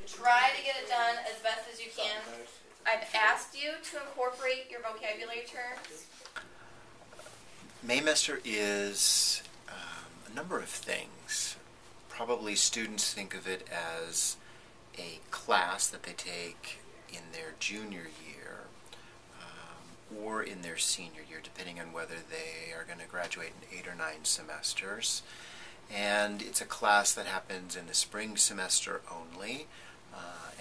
try to get it done as best as you can. I've asked you to incorporate your vocabulary terms. Maymester is a number of things. Probably students think of it as a class that they take in their junior year or in their senior year, depending on whether they are going to graduate in 8 or 9 semesters. And it's a class that happens in the spring semester only,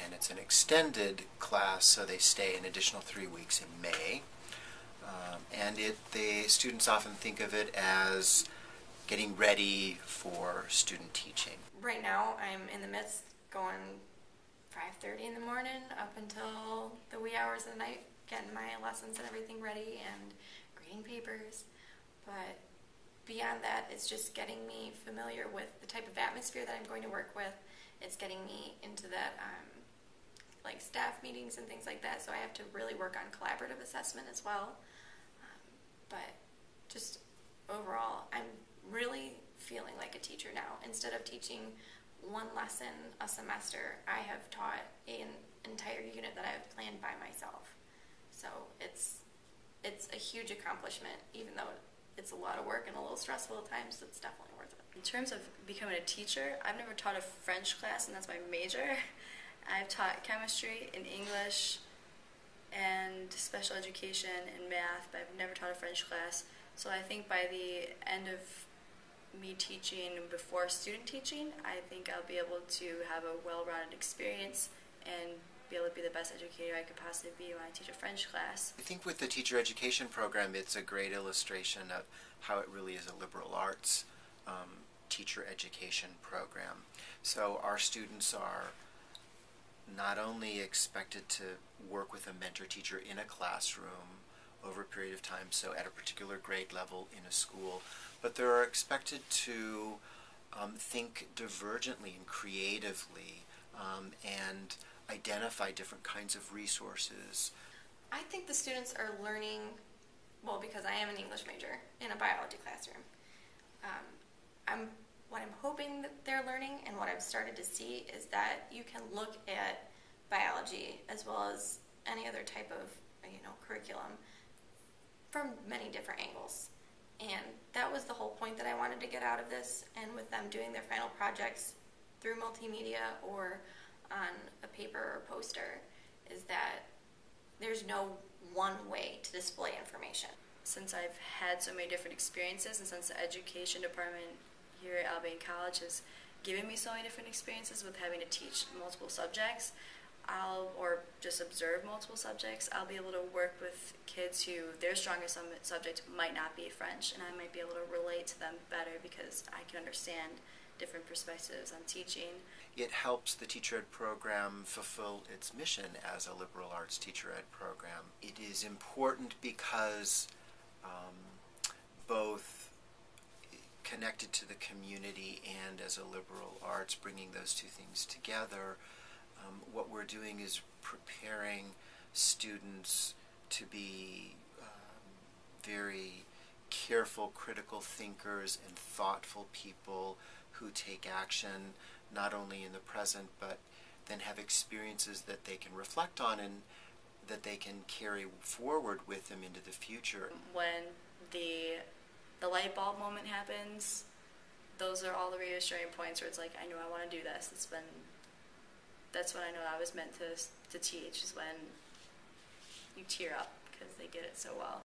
and it's an extended class, so they stay an additional 3 weeks in May. And the students often think of it as getting ready for student teaching. Right now, I'm in the midst going 5:30 in the morning up until the wee hours of the night, getting my lessons and everything ready and grading papers. But beyond that, it's just getting me familiar with the type of atmosphere that I'm going to work with. It's getting me into that, like staff meetings and things like that, so I have to really work on collaborative assessment as well. But just overall, I'm really feeling like a teacher now. Instead of teaching one lesson a semester, I have taught an entire unit that I have planned by myself. So it's a huge accomplishment, even though it's a lot of work and a little stressful at times. It's definitely worth it. In terms of becoming a teacher, I've never taught a French class, and that's my major. I've taught chemistry and English and special education and math, but I've never taught a French class. So I think by the end of me teaching before student teaching, I think I'll be able to have a well-rounded experience and be able to be the best educator I could possibly be when I teach a French class. I think with the teacher education program, it's a great illustration of how it really is a liberal arts teacher education program. So our students are not only expected to work with a mentor teacher in a classroom over a period of time, so at a particular grade level in a school, but they're expected to think divergently and creatively and identify different kinds of resources. I think the students are learning, well, because I am an English major in a biology classroom. What I'm hoping that they're learning and what I've started to see is that you can look at biology as well as any other type of curriculum from many different angles. And that was the whole point that I wanted to get out of this, and with them doing their final projects through multimedia or on a paper or poster, is that there's no one way to display information. Since I've had so many different experiences, and since the education department here at Albion College has given me so many different experiences with having to teach multiple subjects, or just observe multiple subjects, I'll be able to work with kids who their strongest subject might not be French, and I might be able to relate to them better because I can understand different perspectives on teaching. It helps the teacher ed program fulfill its mission as a liberal arts teacher ed program. It is important because both connected to the community and as a liberal arts, bringing those two things together, what we're doing is preparing students to be very careful, critical thinkers and thoughtful people who take action not only in the present but then have experiences that they can reflect on and that they can carry forward with them into the future. When the light bulb moment happens, those are all the reassuring points where it's like, I know I want to do this. That's when I know I was meant to teach, is when you tear up because they did it so well.